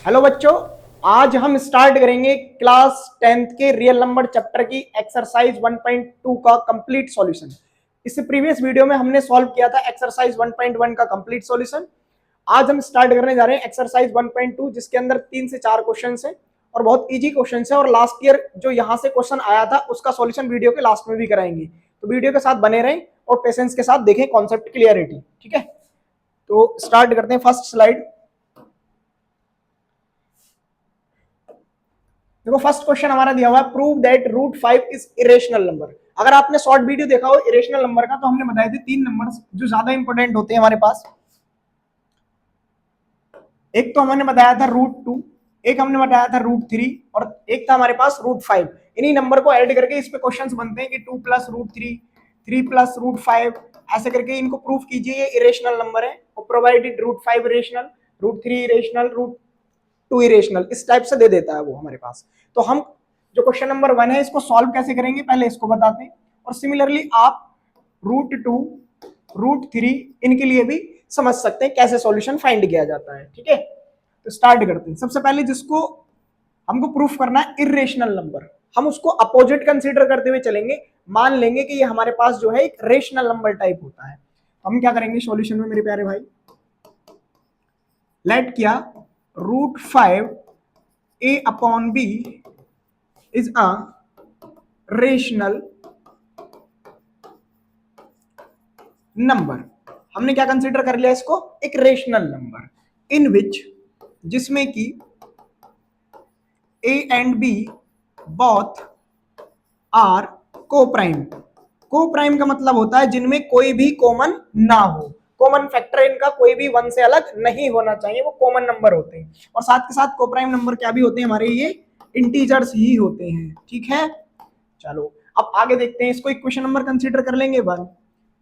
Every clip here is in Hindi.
हेलो बच्चों, आज हम स्टार्ट करेंगे क्लास 10th के रियल नंबर चैप्टर की एक्सरसाइज 1.2 का कंप्लीट सॉल्यूशन। इससे प्रीवियस वीडियो में हमने सॉल्व किया था एक्सरसाइज 1.1 का कंप्लीट सॉल्यूशन। आज हम स्टार्ट करने जा रहे हैं एक्सरसाइज 1.2, जिसके अंदर 3 से 4 क्वेश्चन है और बहुत इजी क्वेश्चन है। और लास्ट ईयर जो यहाँ से क्वेश्चन आया था उसका सॉल्यूशन वीडियो के लास्ट में भी कराएंगे, तो वीडियो के साथ बने रहें और पेशेंस के साथ देखें कॉन्सेप्ट क्लियरिटी। ठीक है, तो स्टार्ट करते हैं। फर्स्ट स्लाइड देखो, फर्स्ट क्वेश्चन हमारा दिया हुआ है, prove that root 5 is irrational number. अगर आपने शॉर्ट वीडियो देखा हो इरेशनल नंबर का, तो हमने बताए थे 3 नंबर जो ज्यादा इंपॉर्टेंट होते हैं हमारे पास। एक तो हमने बताया था रूट 2, एक हमने बताया था रूट 3 और एक था हमारे पास रूट 5। इन्हीं नंबर को ऐड करके इस पे क्वेश्चंस बनते हैं कि 2 प्लस रूट 3, 3 प्लस रूट 5, ऐसे करके इनको प्रूफ कीजिए ये इरेशनल नंबर है। और provided root 5 irrational, root 3 irrational, root 2 irrational, इस टाइप से दे देता है वो हमारे पास। तो हम जो क्वेश्चन नंबर 1 है इसको सॉल्व कैसे करेंगे पहले इसको बताते हैं, और सिमिलरली आप रूट 2, रूट 3 इनके लिए भी समझ सकते हैं कैसे सॉल्यूशन फाइंड किया जाता है। ठीक है, तो स्टार्ट करते हैं। सबसे पहले जिसको हमको प्रूफ करना है इरेशनल नंबर, हम उसको अपोजिट कंसीडर करते हुए चलेंगे। मान लेंगे कि ये हमारे पास जो है एक रेशनल नंबर टाइप होता है। हम क्या करेंगे सॉल्यूशन में मेरे प्यारे भाई, लेट किया root 5 a upon b is a rational number. हमने क्या कंसीडर कर लिया इसको, एक रेशनल नंबर इन विच, जिसमें कि a and b both are coprime. Coprime का मतलब होता है जिनमें कोई भी कॉमन ना हो, कॉमन फैक्टर इनका कोई भी 1 से अलग नहीं होना चाहिए, वो कॉमन नंबर होते हैं। और साथ के साथ को प्राइम नंबर क्या भी होते हैं हमारे, ये इंटीजर्स ही होते हैं। ठीक है, चलो अब आगे देखते हैं। इसको इक्वेशन नंबर कंसीडर कर लेंगे 1।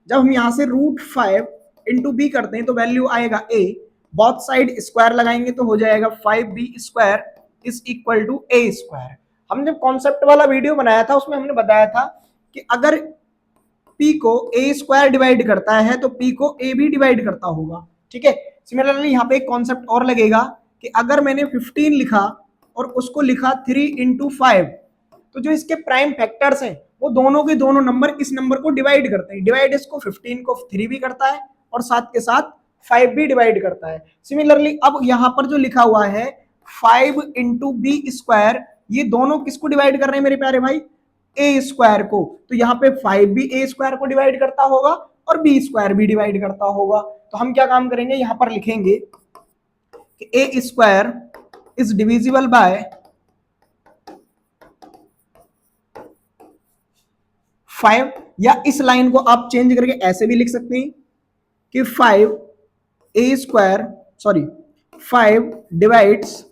जब हम यहां से रूट 5 इंटू बी करते हैं तो वैल्यू आएगा a, बोथ साइड स्क्वायर लगाएंगे तो हो जाएगा 5b² is equal to a²। हमने जब कॉन्सेप्ट वाला वीडियो बनाया था उसमें हमने बताया था कि अगर p को a² डिवाइड करता है तो p को a भी डिवाइड करता होगा। ठीक है, सिमिलरली यहाँ पे एक कॉन्सेप्ट और लगेगा कि अगर मैंने 15 लिखा और उसको लिखा 3 इंटू 5, तो जो इसके प्राइम फैक्टर्स हैं वो दोनों के दोनों नंबर इस नंबर को डिवाइड करते हैं। डिवाइड इसको 15 को 3 भी करता है और साथ के साथ 5 भी डिवाइड करता है। सिमिलरली अब यहाँ पर जो लिखा हुआ है 5 इंटू b², ये दोनों किसको डिवाइड कर रहे हैं मेरे प्यारे भाई, a² को। तो यहाँ पे 5 भी a² को डिवाइड करता होगा और b² भी डिवाइड करता होगा। तो हम क्या काम करेंगे, यहाँ पर लिखेंगे कि a² इज डिविजिबल बाय 5, या इस लाइन को आप चेंज करके ऐसे भी लिख सकते हैं कि 5 डिवाइड्स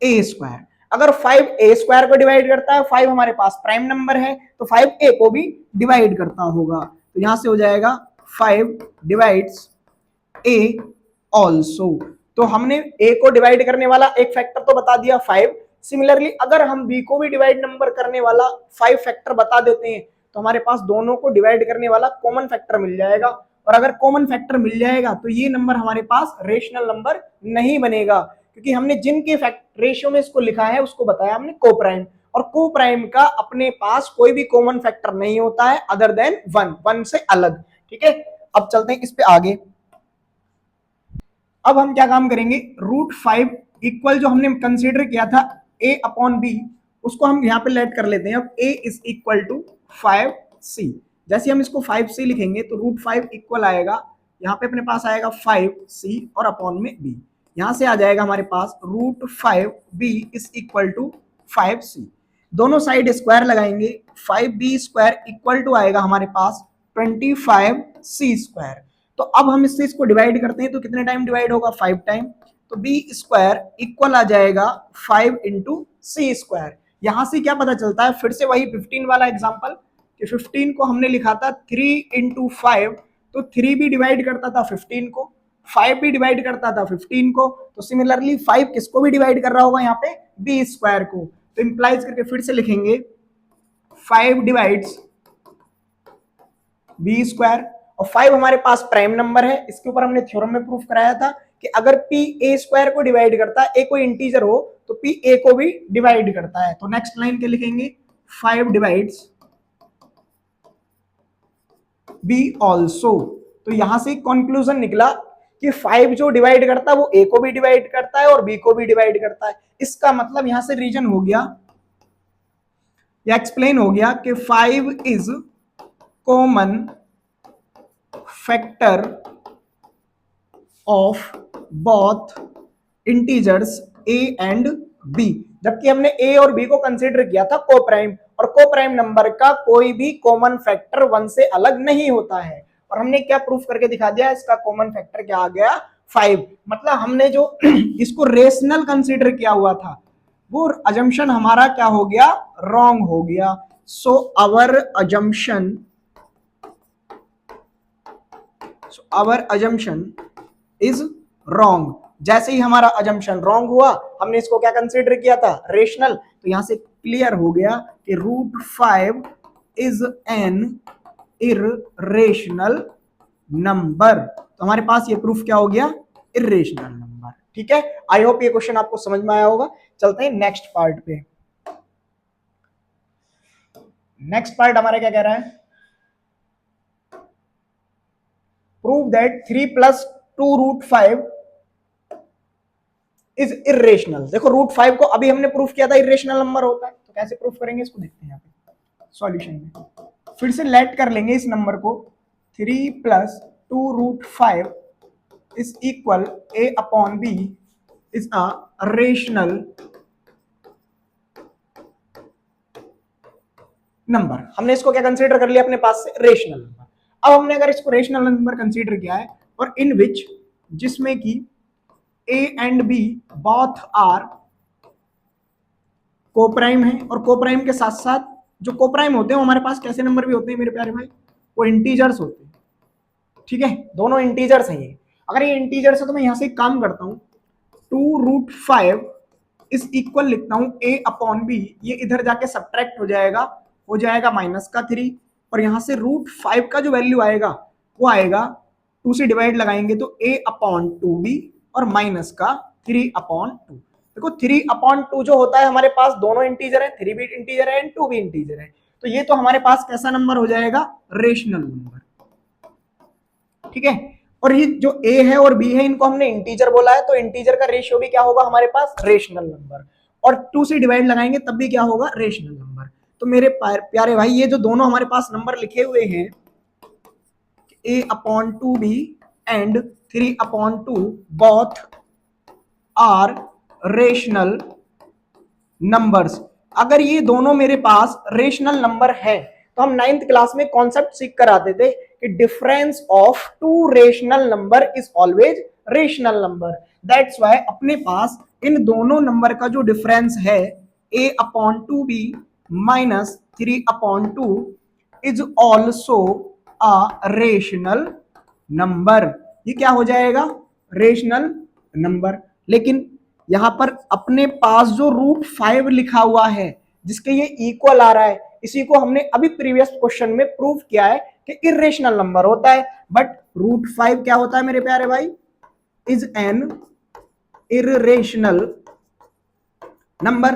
a²। अगर 5 a² को डिवाइड करता है, 5 हमारे पास प्राइम नंबर है, तो 5 a को भी डिवाइड करता होगा। तो यहां से हो जाएगा 5 डिवाइड्स a ऑल्सो। तो हमने a को डिवाइड करने वाला एक फैक्टर तो बता दिया 5। सिमिलरली अगर हम b को भी डिवाइड नंबर करने वाला 5 फैक्टर बता देते हैं तो हमारे पास दोनों को डिवाइड करने वाला कॉमन फैक्टर मिल जाएगा। और अगर कॉमन फैक्टर मिल जाएगा तो ये नंबर हमारे पास रेशनल नंबर नहीं बनेगा, क्योंकि हमने जिनके रेशियो में इसको लिखा है उसको बताया हमने को प्राइम, और को प्राइम का अपने पास कोई भी कॉमन फैक्टर नहीं होता है अदर देन 1 से अलग। ठीक है, अब चलते हैं इस पे आगे। अब हम क्या काम करेंगे, रूट 5 इक्वल जो हमने कंसीडर किया था a अपॉन b, उसको हम यहाँ पे लेट कर लेते हैं। अब a is equal to 5c। जैसे हम इसको 5c लिखेंगे तो रूट 5 इक्वल आएगा, यहाँ पे अपने पास आएगा 5c और अपॉन में b। यहाँ से आ जाएगा हमारे पास route 5b is equal to 5c। दोनों साइड स्क्वायर लगाएंगे, 5b² इक्वल टू आएगा हमारे पास 25c²। तो अब हम इससे इसको डिवाइड करते हैं तो कितने टाइम डिवाइड होगा, 5 टाइम। तो b² इक्वल आ जाएगा 5 इंटू c²। यहां से क्या पता चलता है, फिर से वही 15 वाला एग्जांपल कि 15 को हमने लिखा था 3 इंटू 5, तो 3 भी डिवाइड करता था 15 को, 5 भी डिवाइड करता था 15 को। तो सिमिलरली 5 किसको भी डिवाइड कर रहा होगा यहाँ पे, b² को। तो इंप्लाइज करके फिर से लिखेंगे 5 डिवाइड्स b²। और 5 हमारे पास प्राइम नंबर है, इसके ऊपर हमने थ्योरम में प्रूफ कराया था कि अगर p a स्क्वायर को डिवाइड करता है, a कोई इंटीजर हो तो p a को भी डिवाइड करता है। तो नेक्स्ट लाइन के लिखेंगे 5 डिवाइड्स b ऑल्सो। तो यहां से कंक्लूजन निकला कि 5 जो डिवाइड करता है वो a को भी डिवाइड करता है और b को भी डिवाइड करता है। इसका मतलब यहां से रीजन हो गया या एक्सप्लेन हो गया कि 5 is common factor of both integers a and b, जबकि हमने a और b को कंसीडर किया था कोप्राइम, और कोप्राइम नंबर का कोई भी कॉमन फैक्टर 1 से अलग नहीं होता है। और हमने क्या प्रूफ करके दिखा दिया, इसका कॉमन फैक्टर क्या आ गया 5। मतलब हमने जो इसको रेशनल कंसीडर किया हुआ था वो अजम्पशन हमारा क्या हो गया, रॉन्ग हो गया। So our assumption is wrong. जैसे ही हमारा अजम्पशन रॉन्ग हुआ हमने इसको क्या कंसीडर किया था, रेशनल। तो यहां से क्लियर हो गया कि √5 इज एन इर्रेशनल नंबर। तो हमारे पास ये प्रूफ क्या हो गया, इर्रेशनल नंबर। ठीक है, आई होप ये क्वेश्चन आपको समझ में आया होगा। चलते हैं नेक्स्ट पार्ट पे। नेक्स्ट पार्ट हमारा क्या कह रहा है, प्रूव दैट 3 + 2√5 इज इर्रेशनल। देखो √5 को अभी हमने प्रूफ किया था इर्रेशनल नंबर होता है, तो कैसे प्रूफ करेंगे इसको देखते हैं यहाँ पे सॉल्यूशन में। फिर से लेट कर लेंगे इस नंबर को, 3 + 2√5 is equal a/b is a rational number. हमने इसको क्या कंसीडर कर लिया अपने पास से, रेशनल नंबर। अब हमने अगर इसको रेशनल नंबर कंसीडर किया है और इन विच जिसमें कि a and b both are coprime है, और कोप्राइम के साथ साथ जो कोप्राइम होते हैं वो हमारे पास कैसे नंबर भी होते हैं मेरे प्यारे भाई, वो इंटीजर्स होते हैं। ठीक है, दोनों इंटीजर्स हैं ये। अगर ये इंटीजर्स है तो मैं यहां से एक काम करता हूं, 2√5 इस इक्वल लिखता हूं a/b, ये इधर जाके सब्ट्रैक्ट हो जाएगा -3, और यहां से √5 का जो वैल्यू आएगा वो आएगा 2 से डिवाइड लगाएंगे तो a/2b और माइनस का 3/2। देखो 3/2 जो होता है हमारे पास दोनों इंटीजर है, 3 भी इंटीजर है एंड 2 भी इंटीजर है, तो ये तो हमारे पास कैसा नंबर हो जाएगा, रेशनल नंबर। ठीक है, और ये जो a है और b है इनको हमने इंटीजर बोला है, तो इंटीजर का रेशियो भी क्या होगा हमारे पास, रेशनल नंबर। और 2 से डिवाइड लगाएंगे तब भी क्या होगा, रेशनल नंबर। तो मेरे प्यारे भाई ये जो दोनों हमारे पास नंबर लिखे हुए हैं a/2b and 3/2 both are rational numbers. अगर ये दोनों मेरे पास रेशनल नंबर है तो हम 9th क्लास में कॉन्सेप्ट सीख कर आते थे कि difference of two rational number is always rational number. That's why अपने पास इन दोनों नंबर का जो डिफरेंस है a/2b minus 3/2 is also a rational number. ये क्या हो जाएगा, रेशनल नंबर। लेकिन यहां पर अपने पास जो √5 लिखा हुआ है जिसके ये इक्वल आ रहा है, इसी को हमने अभी प्रीवियस क्वेश्चन में प्रूव किया है कि इर्रेशनल नंबर होता है। बट √5 क्या होता है मेरे प्यारे भाई, इज एन इर्रेशनल नंबर।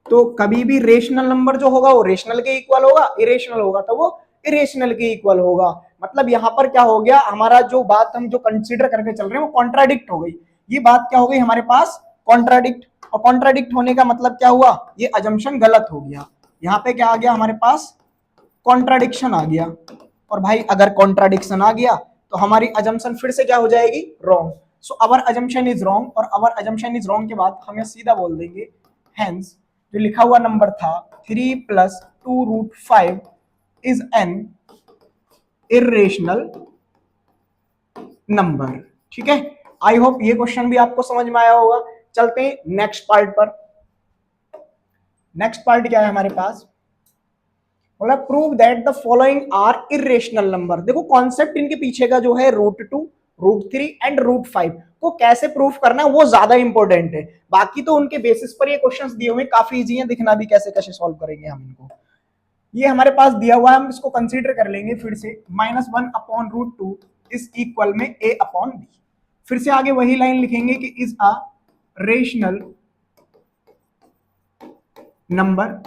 तो कभी भी रेशनल नंबर जो होगा वो रेशनल के इक्वल होगा, इरेशनल होगा तो वो इरेशनल के इक्वल होगा। मतलब यहां पर क्या हो गया, हमारा जो बात हम जो कंसीडर करके चल रहे हैं वो कॉन्ट्राडिक्ट हो गई। ये बात क्या हो गई हमारे पास, कॉन्ट्राडिक्ट। और कॉन्ट्राडिक्ट होने का मतलब क्या हुआ, ये अजम्पशन गलत हो गया। यहाँ पे क्या आ गया हमारे पास, कॉन्ट्राडिक्शन आ गया। और भाई अगर कॉन्ट्राडिक्शन आ गया तो हमारी अजम्पशन फिर से क्या हो जाएगी, wrong. So our assumption is wrong, और अवर अजम्पशन इज रॉन्ग के बाद हम सीधा बोल देंगे हेंस जो लिखा हुआ नंबर था 3 + 2√5 इज एन इर्रेशनल नंबर। ठीक है, आई होप ये क्वेश्चन भी आपको समझ में आया होगा। चलते हैं नेक्स्ट पार्ट पर। नेक्स्ट पार्ट क्या है हमारे पास, बोला prove that the following are irrational number. देखो कॉन्सेप्ट इनके पीछे का जो है √2, √3 एंड √5 को कैसे प्रूफ करना है वो ज्यादा इंपॉर्टेंट है। बाकी तो उनके बेसिस पर ये क्वेश्चंस दिए हुए काफी इजी है, दिखना भी कैसे कैसे सॉल्व करेंगे हम इनको। ये हमारे पास दिया हुआ है, हम इसको कंसीडर कर लेंगे फिर से -1/√2 इज इक्वल में a/b। फिर से आगे वही लाइन लिखेंगे कि इज अ रेशनल नंबर,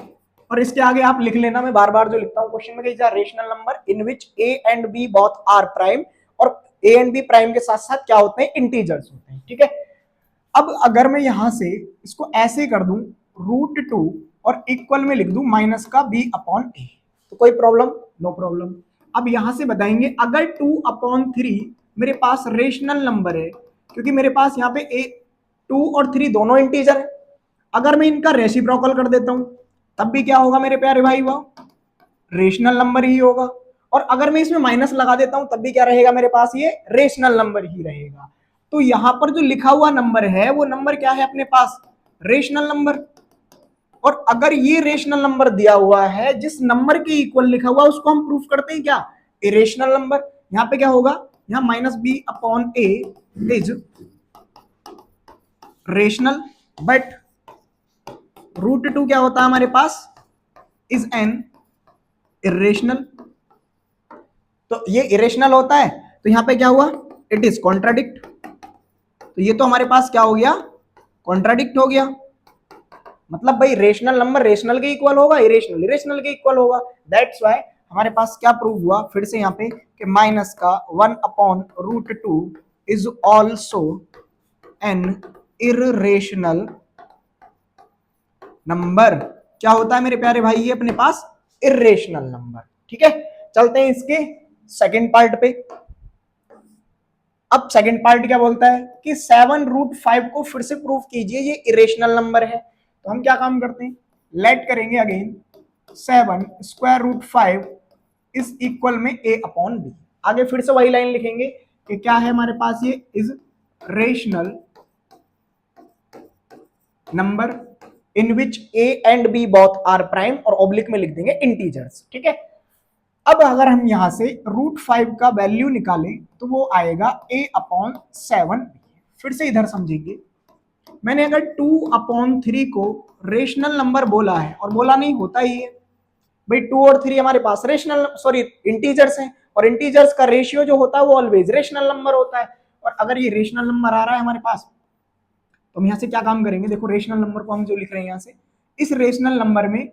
और इसके आगे आप लिख लेना, मैं बार बार जो लिखता हूं क्वेश्चन में, कि is a rational number in which A and B both are prime, और ए एंड बी प्राइम के साथ साथ क्या होते हैं, इंटीजर्स होते हैं। ठीक है, अब अगर मैं यहां से इसको ऐसे कर दूं √2 और इक्वल में लिख दूं माइनस का b अपॉन ए, तो कोई प्रॉब्लम? No problem. अब यहां से बताएंगे अगर 2/3 मेरे पास रेशनल नंबर है, क्योंकि मेरे पास यहाँ पे ए 2 और 3 दोनों इंटीजर है, अगर मैं इनका रेसिप्रोकल कर देता हूं तब भी क्या होगा मेरे प्यारे भाई, वह रेशनल नंबर ही होगा। और अगर मैं इसमें माइनस लगा देता हूं तब भी क्या रहेगा मेरे पास, ये रेशनल नंबर ही रहेगा। तो यहां पर जो लिखा हुआ नंबर है वो नंबर क्या है अपने पास, रेशनल नंबर। और अगर ये रेशनल नंबर दिया हुआ है, जिस नंबर के इक्वल लिखा हुआ उसको हम प्रूफ करते हैं क्या, इरेशनल नंबर। यहां पे क्या होगा, यहां minus B upon A is rational, but √2 क्या होता है हमारे पास, इज एन इरेशनल। तो ये इरेशनल होता है, तो यहां पे क्या हुआ, इट इज कॉन्ट्राडिक्ट। तो ये तो हमारे पास क्या हो गया, कॉन्ट्राडिक्ट हो गया। मतलब भाई रेशनल नंबर रेशनल के इक्वल होगा, इरेशनल इरेशनल के इक्वल होगा। दैट्स व्हाई हमारे पास क्या प्रूव हुआ, फिर से यहाँ पे कि माइनस का 1/√2 is also an irrational number. क्या होता है मेरे प्यारे भाई, ये अपने पास इरेशनल नंबर। ठीक है, चलते हैं इसके सेकंड पार्ट पे। अब सेकंड पार्ट क्या बोलता है कि 7√5 को फिर से प्रूफ कीजिए ये इरेशनल नंबर है। तो हम क्या काम करते हैं, लेट करेंगे अगेन 7√5 इज इक्वल में a अपॉन बी। आगे फिर से वही लाइन लिखेंगे कि क्या है हमारे पास, ये is rational number in which a and b both are prime, और ऑब्लिक में लिख देंगे इंटीजर्स। ठीक है, अब अगर हम यहां से √5 का वैल्यू निकालें तो वो आएगा a/7। फिर से इधर समझेंगे, मैंने अगर 2/3 को रेशनल नंबर बोला है, और बोला नहीं होता ही है भाई, 2 और 3 हमारे पास रेशनल सॉरी इंटीजर्स हैं, और इंटीजर्स का रेशियो जो होता है वो ऑलवेज रेशनल नंबर होता है। और अगर ये रेशनल नंबर आ रहा है हमारे पास, तो हम यहां से क्या काम करेंगे, देखो रेशनल नंबर को हम जो लिख रहे हैं यहां से, इस रेशनल नंबर में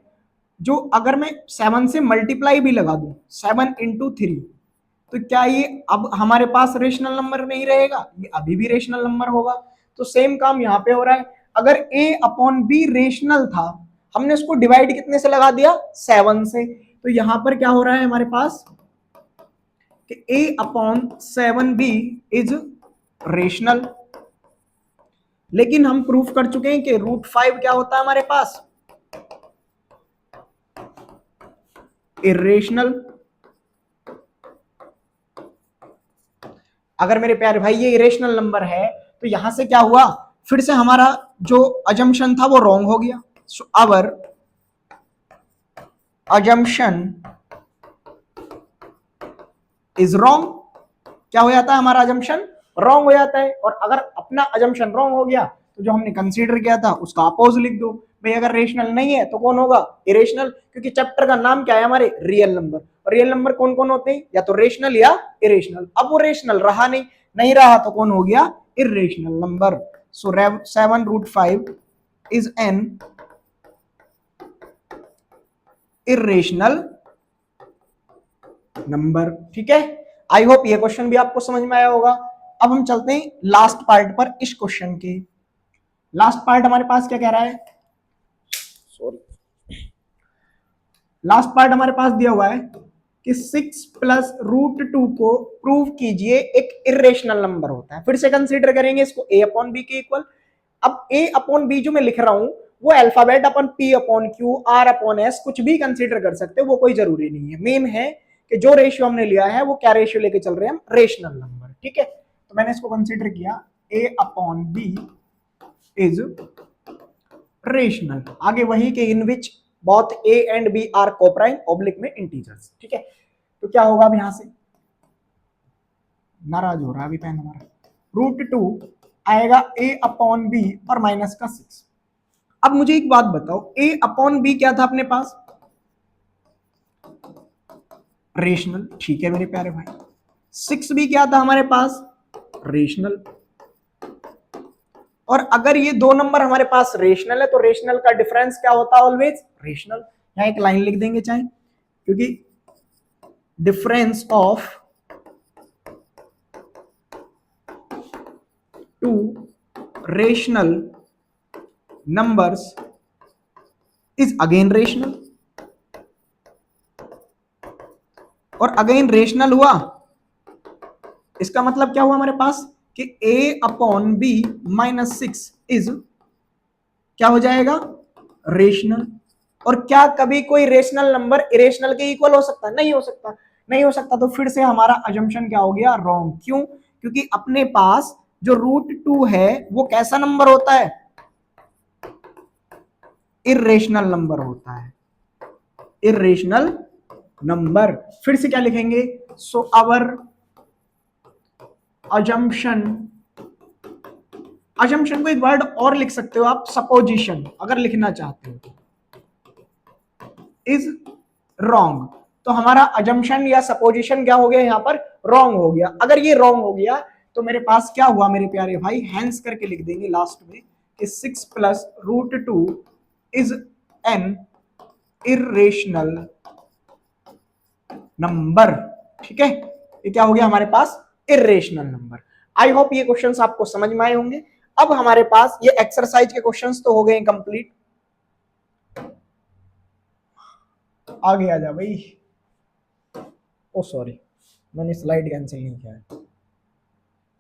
जो अगर मैं 7 से मल्टीप्लाई भी लगा दूं, 7 × 3, तो क्या ये अब हमारे पास रेशनल नंबर नहीं रहेगा, ये अभी भी रेशनल नंबर होगा। तो सेम काम यहाँ पे हो रहा है, अगर a/b रेशनल था, हमने उसको डिवाइड कितने से लगा दिया, 7 से, तो यहां पर क्या हो रहा है हमारे पास कि a/7b इज रेशनल। लेकिन हम प्रूफ कर चुके हैं कि √5 क्या होता है हमारे पास, इरेशनल। अगर मेरे प्यारे भाई ये इरेशनल नंबर है, तो यहां से क्या हुआ, फिर से हमारा जो अजम्पशन था वो रॉन्ग हो गया। So our assumption is wrong. क्या हो जाता है, हमारा अजम्पशन रॉन्ग हो जाता है। और अगर अपना अजम्पशन रॉन्ग हो गया, तो जो हमने कंसीडर किया था उसका अपोज लिख दो भाई। अगर रेशनल नहीं है तो कौन होगा, इरेशनल, क्योंकि चैप्टर का नाम क्या है हमारे, रियल नंबर। और रियल नंबर कौन कौन होते हैं, या तो रेशनल या इरेशनल। अब वो रेशनल रहा नहीं, नहीं रहा तो कौन हो गया, irrational number. So 7√5 is an irrational number. ठीक है, आई होप ये क्वेश्चन भी आपको समझ में आया होगा। अब हम चलते हैं लास्ट पार्ट पर इस क्वेश्चन के। लास्ट पार्ट हमारे पास क्या कह रहा है, सॉरी, लास्ट पार्ट हमारे पास दिया हुआ है कि 6 + √2 को प्रूव कीजिए एक इरेशनल नंबर होता है। फिर से कंसीडर करेंगे इसको a/b के इक्वल। अब a/b जो मैं लिख रहा हूं वो अल्फाबेट अपन p/q r/s कुछ भी कंसीडर कर सकते हो, वो कोई जरूरी नहीं है। मेन है कि जो रेशियो हमने लिया है वो क्या रेशियो लेके चल रहे हैं हम, रेशनल नंबर। ठीक है, तो मैंने इसको कंसीडर किया a/b इज रेशनल। आगे वही के in which both a and b are coprime oblique में इंटीजर्स। ठीक है, तो क्या होगा अब यहां से, नाराज हो रहा है अभी पेन हमारा, √2 आएगा a/b और माइनस का 6। अब मुझे एक बात बताओ, a/b क्या था अपने पास, रेशनल। ठीक है मेरे प्यारे भाई, 6 भी क्या था हमारे पास, रेशनल। और अगर ये दो नंबर हमारे पास रेशनल है तो रेशनल का डिफरेंस क्या होता है? Always rational. यहां एक लाइन लिख देंगे चाहे, क्योंकि difference of two rational numbers is again rational. और अगेन रेशनल हुआ, इसका मतलब क्या हुआ हमारे पास कि a/b-6 इज क्या हो जाएगा? रेशनल। और क्या कभी कोई रेशनल नंबर इरेशनल के इक्वल हो सकता है? नहीं हो सकता। नहीं हो सकता तो फिर से हमारा अजम्पशन क्या हो गया? रॉन्ग। क्यों? क्योंकि अपने पास जो √2 है वो कैसा नंबर होता है? इरेशनल नंबर होता है, इरेशनल नंबर। फिर से क्या लिखेंगे? सो आवर अजम्पशन, अजम्पशन को एक वर्ड और लिख सकते हो आप, सपोजिशन, अगर लिखना चाहते हो तो, इज रॉन्ग। तो हमारा अजम्पशन या सपोजिशन क्या हो गया यहां पर? रॉन्ग हो गया। अगर ये रॉन्ग हो गया तो मेरे पास क्या हुआ मेरे प्यारे भाई? हैंस करके लिख देंगे लास्ट में कि 6 + √2 इज एन इरेशनल नंबर। ठीक है, ये क्या हो गया हमारे पास? Irrational number. आई होप ये क्वेश्चंस आपको समझ में आए होंगे। अब हमारे पास ये एक्सरसाइज के क्वेश्चंस तो हो गए कंप्लीट। आगे आ जा भाई। ओ सॉरी, मैंने स्लाइड कैंसिल नहीं किया है।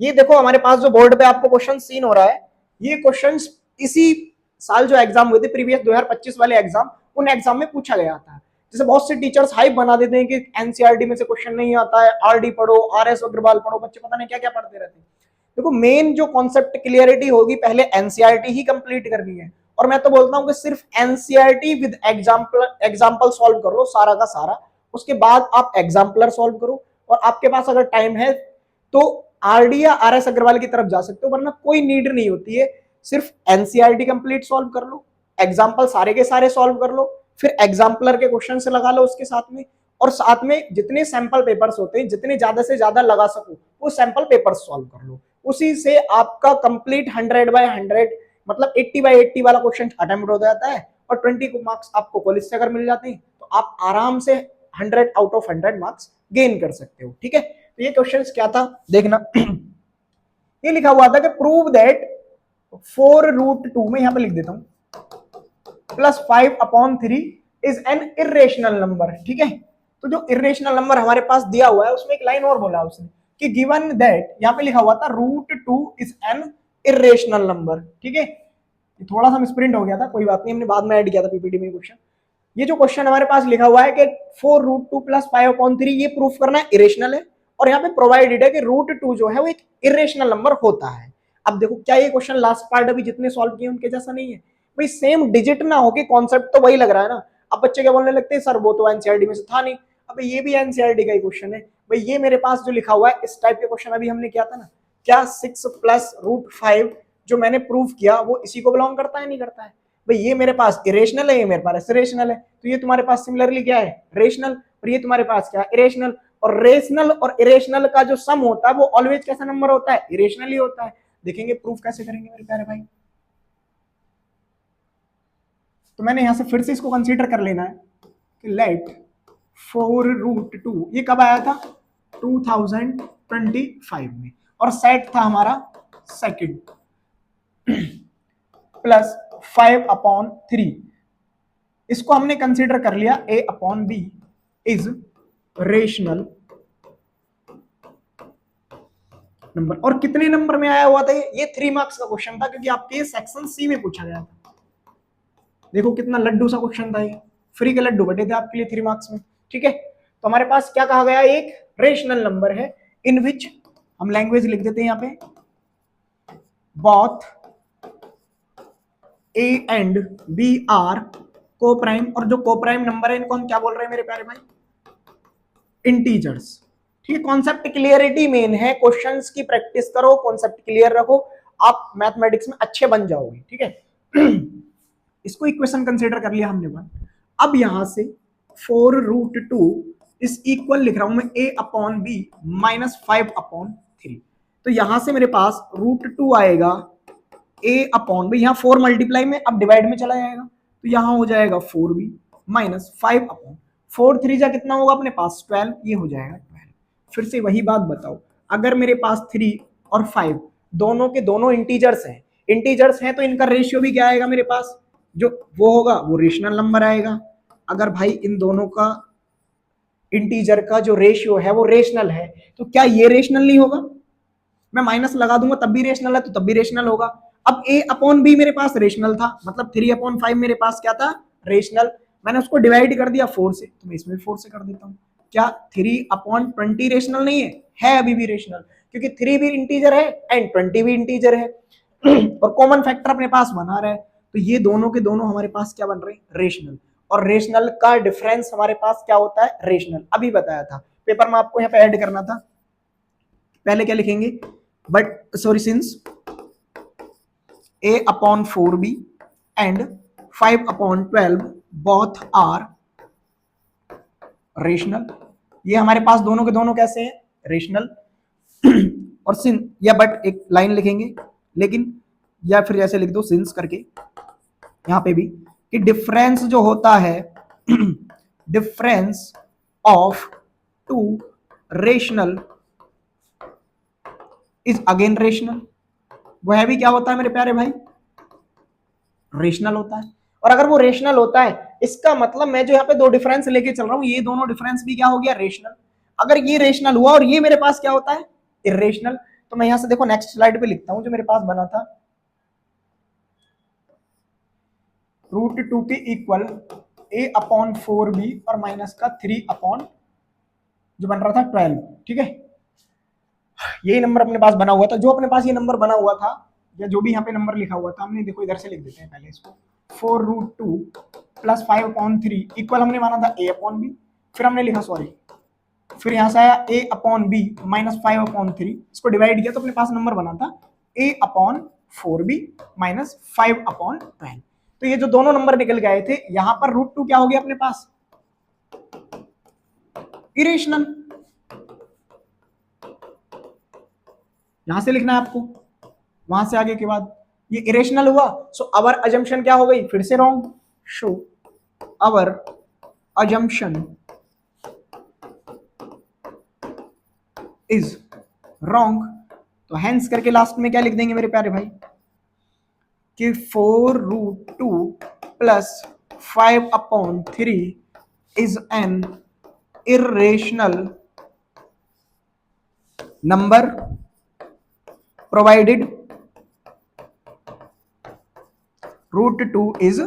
ये देखो हमारे पास जो बोर्ड पे आपको क्वेश्चन सीन हो रहा है, ये क्वेश्चंस इसी साल जो एग्जाम हुए थे प्रीवियस 2025 वाले एग्जाम, उन एग्जाम में पूछा गया था। जैसे बहुत से टीचर्स हाइप बना देते हैं कि एनसीईआरटी में से क्वेश्चन नहीं आता है, आरडी पढ़ो, आरएस अग्रवाल पढ़ो, बच्चे पता नहीं क्या क्या पढ़ते रहते हैं। देखो मेन जो कॉन्सेप्ट क्लियरिटी होगी, पहले एनसीईआरटी ही कंप्लीट करनी है। और मैं तो बोलता हूं कि सिर्फ एनसीईआरटी विद एग्जाम्पल सॉल्व कर लो सारा का सारा, उसके बाद आप एग्जाम्पलर सॉल्व करो। और आपके पास अगर टाइम है तो आरडी या आरएस अग्रवाल की तरफ जा सकते हो, वरना कोई नीड नहीं होती है। सिर्फ एनसीईआरटी कंप्लीट सॉल्व कर लो, एग्जाम्पल सारे के सारे सॉल्व कर लो, फिर एग्जाम्पलर के क्वेश्चन से लगा लो उसके साथ में। और साथ में जितने सैंपल पेपर्स होते हैं, जितने ज्यादा से ज्यादा लगा सको वो सैंपल पेपर्स सॉल्व कर लो। उसी से आपका कंप्लीट 100/100 मतलब 80/80 वाला क्वेश्चन अटेम्प्ट हो जाता है। और 20 मार्क्स आपको कॉलेज से अगर मिल जाते हैं तो आप आराम से 100/100 मार्क्स गेन कर सकते हो। ठीक है, तो ये क्वेश्चन क्या था देखना। ये लिखा हुआ था कि प्रूव दैट 4√2 में यहां पे लिख देता हूं +5/3 इज एन इरेशनल नंबर। ठीक है, तो जो इरेशनल नंबर हमारे पास दिया हुआ है उसमें एक लाइन और बोला उसने कि गिवन दैट, यहां पे लिखा हुआ था √2 इज एन इरेशनल नंबर। ठीक है, थोड़ा सा मिसप्रिंट हो गया था, कोई बात नहीं, हमने बाद में ऐड किया था पीपीटी में क्वेश्चन। ये जो क्वेश्चन हमारे पास लिखा हुआ है कि 4√2 + 5/3 ये प्रूफ करना है इरेशनल है। और यहाँ पे प्रोवाइडेड है कि √2 जो है वो एक इरेशनल नंबर होता है। अब देखो क्या ये क्वेश्चन लास्ट पार्ट अभी जितने सॉल्व किए उनके जैसा नहीं है भाई? सेम डिजिट ना हो के कॉन्सेप्ट तो वही लग रहा है ना। अब बच्चे क्या बोलने लगते हैं, सर वो तो एनसीईआरटी में से था नहीं। अब ये भी एनसीईआरटी का ही क्वेश्चन है भाई। ये मेरे पास जो लिखा हुआ है इस टाइप के क्वेश्चन अभी हमने किया था ना, क्या 6 + √5 जो मैंने प्रूव किया वो इसी को बिलोंग करता है? नहीं करता है भाई। ये मेरे पास इरेशनल है, ये मेरे पास रेशनल है, तो ये तुम्हारे पास सिमिलरली क्या है? रेशनल। और ये तुम्हारे पास क्या है? इरेशनल। और रेशनल और इरेशनल का जो सम होता है वो ऑलवेज कैसा नंबर होता है? इरेशनल ही होता है। देखेंगे प्रूफ कैसे करेंगे मेरे प्यारे भाई। तो मैंने यहां से फिर से इसको कंसीडर कर लेना है कि लेट 4√2 ये कब आया था? 2025 में। और सेट था हमारा सेकंड +5/3। इसको हमने कंसीडर कर लिया a/b इज रेशनल नंबर। और कितने नंबर में आया हुआ था ये 3 मार्क्स का क्वेश्चन था, क्योंकि आपके सेक्शन सी में पूछा गया था। देखो कितना लड्डू सा क्वेश्चन था ये, फ्री के लड्डू बटे थे आपके लिए 3 मार्क्स में। ठीक है, तो हमारे पास क्या कहा गया? एक रेशनल नंबर है इन विच, हम लैंग्वेज लिख देते हैं यहाँ पे, both a and b are coprime. और जो को प्राइम नंबर है इनको हम क्या बोल रहे हैं मेरे प्यारे भाई? इंटीजर्स। ठीक है, कॉन्सेप्ट क्लियरिटी मेन है। क्वेश्चंस की प्रैक्टिस करो, कॉन्सेप्ट क्लियर रखो, आप मैथमेटिक्स में अच्छे बन जाओगे। ठीक है, इसको इक्वेशन कंसीडर कर लिया हमने वन। अब यहां से 4√2 इज इक्वल लिख रहा हूं मैं a/b -5/3। तो यहां से मेरे पास √2 आएगा ए अपॉन बी, यहाँ 4 मल्टीप्लाई में अब डिवाइड में चला जाएगा, तो यहाँ हो जाएगा 4b माइनस 5 अपॉन 4 3 जा कितना होगा अपने पास 12, ये हो जाएगा 12। फिर से वही बात बताओ, अगर मेरे पास 3 और 5 दोनों के दोनों इंटीजर्स हैं तो इनका रेशियो भी क्या आएगा मेरे पास, जो वो होगा वो रेशनल नंबर आएगा। अगर भाई इन दोनों का इंटीजर का जो रेशियो है वो रेशनल है, तो क्या ये रेशनल नहीं होगा? मैं माइनस लगा दूंगा तब भी रेशनल है, तो तब भी रेशनल होगा। अब a अपॉन बी मेरे पास रेशनल था, मतलब 3/5 मेरे पास क्या था, रेशनल। मैंने उसको डिवाइड कर दिया 4 से, तो मैं इसमें 4 से कर देता हूँ। क्या 3/20 रेशनल नहीं है अभी भी रेशनल, क्योंकि 3 भी इंटीजर है एंड 20 भी इंटीजर है और कॉमन फैक्टर अपने पास बना रहा है, तो ये दोनों के दोनों हमारे पास क्या बन रहे हैं, रेशनल। और रेशनल का डिफरेंस हमारे पास क्या होता है, रेशनल। अभी बताया था पेपर में आपको यहाँ पे ऐड करना था। पहले क्या लिखेंगे, but sorry since a/4b and 5/12 both are rational. ये हमारे पास दोनों के दोनों कैसे हैं, रेशनल। और सिंस या बट एक लाइन लिखेंगे, लेकिन या फिर जैसे लिख दो सिंस करके यहां पे भी, कि डिफरेंस जो होता है difference of two rational is again rational. वह भी क्या होता है मेरे प्यारे भाई, रेशनल होता है। और अगर वो रेशनल होता है, इसका मतलब मैं जो यहाँ पे दो डिफरेंस लेके चल रहा हूँ, ये दोनों डिफरेंस भी क्या हो गया, रेशनल। अगर ये रेशनल हुआ और ये मेरे पास क्या होता है, इरेशनल, तो मैं यहां से देखो नेक्स्ट स्लाइड पे लिखता हूं जो मेरे पास बना था, √2 के इक्वल a/4b और माइनस का 3 जो बन रहा था 12, ठीक है। यही नंबर अपने पास बना हुआ था, जो अपने पास ये नंबर बना हुआ था या जो भी यहाँ पे नंबर लिखा हुआ था, हमने देखो इधर से लिख देते हैं पहले इसको, 4√2 प्लस 5/3 इक्वल हमने माना था a/b, फिर हमने लिखा सॉरी, फिर यहां से आया a/b माइनस 5/3, इसको डिवाइड किया तो अपने पास नंबर बना था a/4b माइनस 5/12। तो ये जो दोनों नंबर निकल गए थे, यहां पर √2 क्या हो गया अपने पास, इरेशनल। यहां से लिखना है आपको, वहां से आगे के बाद ये इरेशनल हुआ, सो अवर अजम्पशन क्या हो गई, फिर से wrong. Show our assumption is wrong. तो हेंस करके लास्ट में क्या लिख देंगे मेरे प्यारे भाई, कि 4√2 plus 5/3 is an irrational number provided √2 is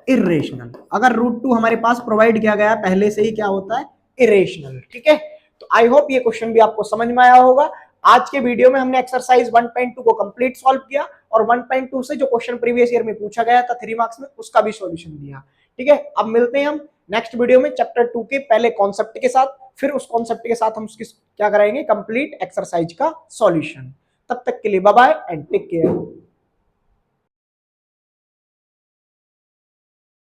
irrational। अगर √2 हमारे पास प्रोवाइड किया गया पहले से ही क्या होता है, इरेशनल, ठीक है। तो आई होप ये क्वेश्चन भी आपको समझ में आया होगा। आज के वीडियो में हमने एक्सरसाइज 1.2 को कंप्लीट सॉल्व किया और 1.2 से जो क्वेश्चन प्रीवियस ईयर में पूछा गया था 3 मार्क्स में, उसका भी सॉल्यूशन दिया, ठीक है। अब मिलते हैं हम नेक्स्ट वीडियो में चैप्टर 2 के पहले कॉन्सेप्ट के साथ, फिर उस कॉन्सेप्ट के साथ हम उसकी क्या कराएंगे, कंप्लीट एक्सरसाइज का सॉल्यूशन। तब तक के लिए bye bye and take care.